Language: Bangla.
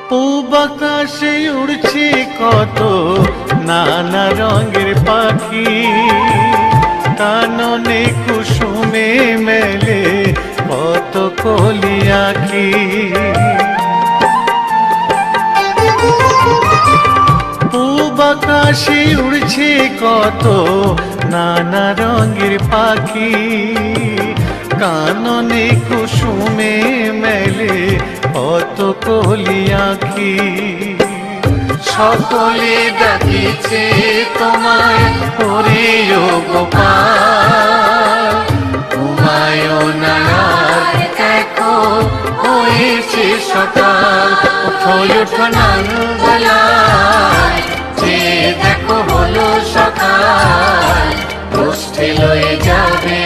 পূব আকাশে উড়ছে কত নানা রঙের পাখি, কাননে কুসুমে মেলে কত কলি আঁখি। পূব আকাশে উড়ছে কত নানা রঙের পাখি, কাননে কুসুমে মেলে কত কলি আঁখি। সকলে ডাকিছে তোমায় ওরে ও গোপাল, ঘুমায়ো না আর দেখো হয়েছে সকাল। ওঠো ওঠো নাঙ্গলায়, যে দেখো হলো সকাল, গোষ্ঠী লয়ে যাবে